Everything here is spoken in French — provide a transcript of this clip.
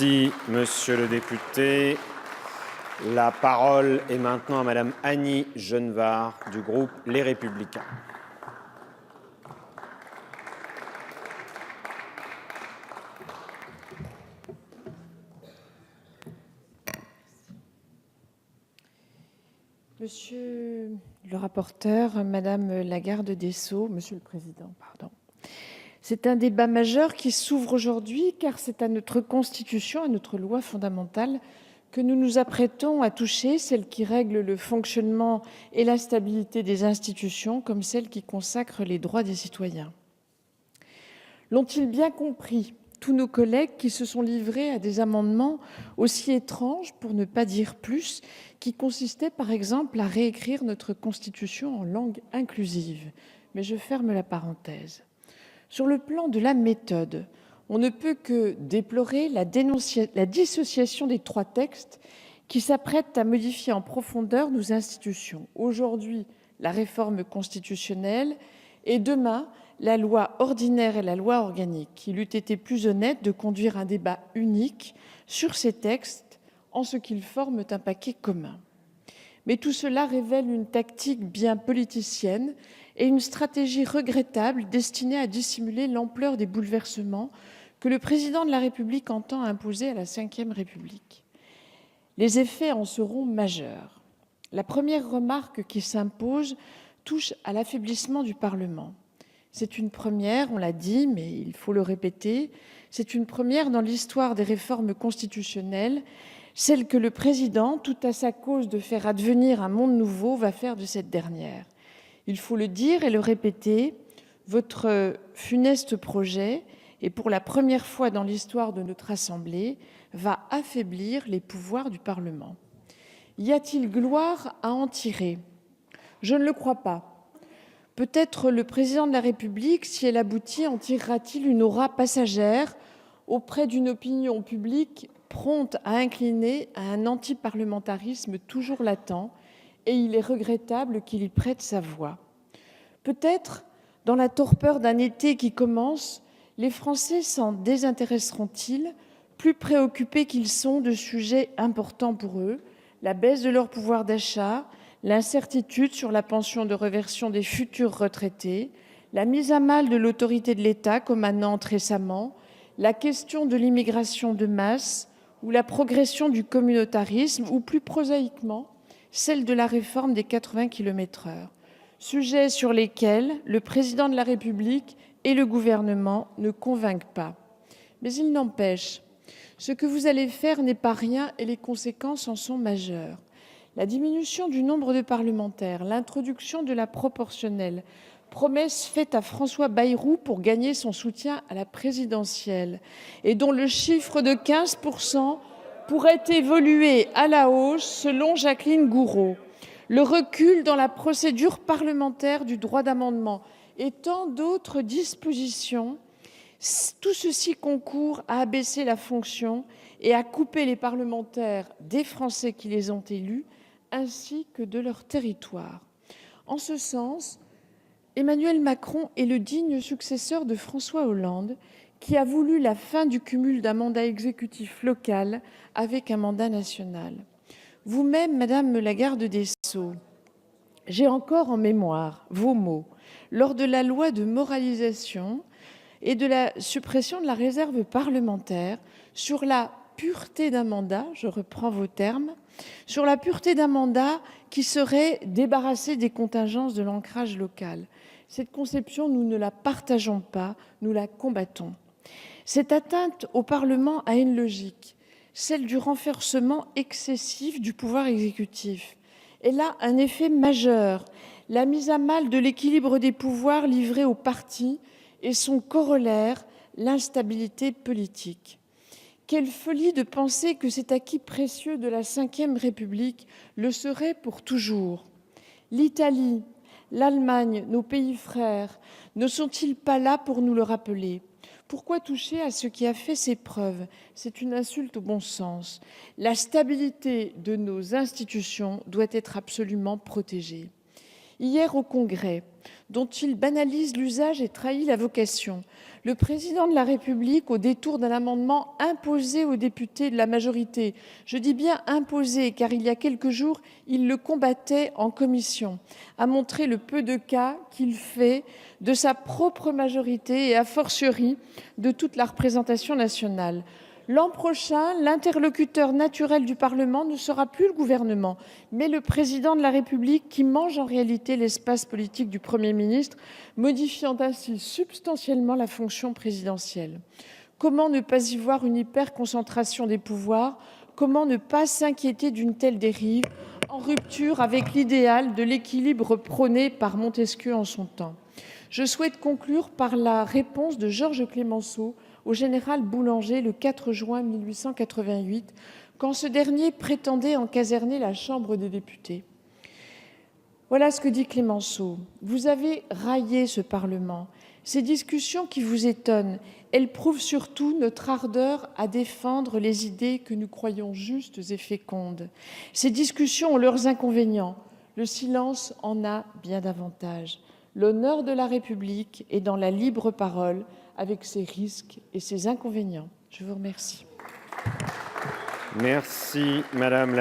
Merci, monsieur le député. La parole est maintenant à madame Annie Genevard du groupe Les Républicains. Monsieur le rapporteur, madame la garde des Sceaux, monsieur le président, pardon. C'est un débat majeur qui s'ouvre aujourd'hui car c'est à notre Constitution, à notre loi fondamentale, que nous nous apprêtons à toucher, celle qui règle le fonctionnement et la stabilité des institutions comme celle qui consacre les droits des citoyens. L'ont-ils bien compris, tous nos collègues qui se sont livrés à des amendements aussi étranges, pour ne pas dire plus, qui consistaient par exemple à réécrire notre Constitution en langue inclusive. Mais je ferme la parenthèse. Sur le plan de la méthode, on ne peut que déplorer la dissociation des trois textes qui s'apprêtent à modifier en profondeur nos institutions. Aujourd'hui, la réforme constitutionnelle et demain, la loi ordinaire et la loi organique. Il eût été plus honnête de conduire un débat unique sur ces textes en ce qu'ils forment un paquet commun. Mais tout cela révèle une tactique bien politicienne et une stratégie regrettable destinée à dissimuler l'ampleur des bouleversements que le président de la République entend imposer à la Ve République. Les effets en seront majeurs. La première remarque qui s'impose touche à l'affaiblissement du Parlement. C'est une première, on l'a dit, mais il faut le répéter, c'est une première dans l'histoire des réformes constitutionnelles, celle que le président, tout à sa cause de faire advenir un monde nouveau, va faire de cette dernière. Il faut le dire et le répéter, votre funeste projet, et pour la première fois dans l'histoire de notre Assemblée, va affaiblir les pouvoirs du Parlement. Y a-t-il gloire à en tirer? Je ne le crois pas. Peut-être le président de la République, si elle aboutit, en tirera-t-il une aura passagère auprès d'une opinion publique prompte à incliner à un antiparlementarisme toujours latent, et il est regrettable qu'il y prête sa voix. Peut-être, dans la torpeur d'un été qui commence, les Français s'en désintéresseront-ils, plus préoccupés qu'ils sont de sujets importants pour eux, la baisse de leur pouvoir d'achat, l'incertitude sur la pension de réversion des futurs retraités, la mise à mal de l'autorité de l'État, comme à Nantes récemment, la question de l'immigration de masse ou la progression du communautarisme, ou plus prosaïquement, celle de la réforme des 80 km/h. Sujets sur lesquels le président de la République et le gouvernement ne convainquent pas. Mais il n'empêche, ce que vous allez faire n'est pas rien et les conséquences en sont majeures. La diminution du nombre de parlementaires, l'introduction de la proportionnelle, promesse faite à François Bayrou pour gagner son soutien à la présidentielle et dont le chiffre de 15% pourrait évoluer à la hausse selon Jacqueline Gourault, le recul dans la procédure parlementaire du droit d'amendement et tant d'autres dispositions, tout ceci concourt à abaisser la fonction et à couper les parlementaires des Français qui les ont élus, ainsi que de leur territoire. En ce sens, Emmanuel Macron est le digne successeur de François Hollande, qui a voulu la fin du cumul d'un mandat exécutif local avec un mandat national. Vous-même, madame la garde des Sceaux, j'ai encore en mémoire vos mots lors de la loi de moralisation et de la suppression de la réserve parlementaire sur la pureté d'un mandat, je reprends vos termes, sur la pureté d'un mandat qui serait débarrassé des contingences de l'ancrage local. Cette conception, nous ne la partageons pas, nous la combattons. Cette atteinte au Parlement a une logique, celle du renforcement excessif du pouvoir exécutif. Elle a un effet majeur, la mise à mal de l'équilibre des pouvoirs livrés aux partis et son corollaire, l'instabilité politique. Quelle folie de penser que cet acquis précieux de la Ve République le serait pour toujours. L'Italie, l'Allemagne, nos pays frères, ne sont-ils pas là pour nous le rappeler? Pourquoi toucher à ce qui a fait ses preuves? C'est une insulte au bon sens. La stabilité de nos institutions doit être absolument protégée. Hier, au Congrès, dont il banalise l'usage et trahit la vocation, le président de la République, au détour d'un amendement imposé aux députés de la majorité, je dis bien imposé car il y a quelques jours, il le combattait en commission, a montré le peu de cas qu'il fait de sa propre majorité et a fortiori de toute la représentation nationale. L'an prochain, l'interlocuteur naturel du Parlement ne sera plus le gouvernement, mais le président de la République qui mange en réalité l'espace politique du Premier ministre, modifiant ainsi substantiellement la fonction présidentielle. Comment ne pas y voir une hyperconcentration des pouvoirs? Comment ne pas s'inquiéter d'une telle dérive, en rupture avec l'idéal de l'équilibre prôné par Montesquieu en son temps? Je souhaite conclure par la réponse de Georges Clemenceau au général Boulanger le 4 juin 1888, quand ce dernier prétendait encaserner la Chambre des députés. Voilà ce que dit Clemenceau. Vous avez raillé ce Parlement. Ces discussions qui vous étonnent, elles prouvent surtout notre ardeur à défendre les idées que nous croyons justes et fécondes. Ces discussions ont leurs inconvénients. Le silence en a bien davantage. L'honneur de la République est dans la libre parole, avec ses risques et ses inconvénients. Je vous remercie. Merci, Madame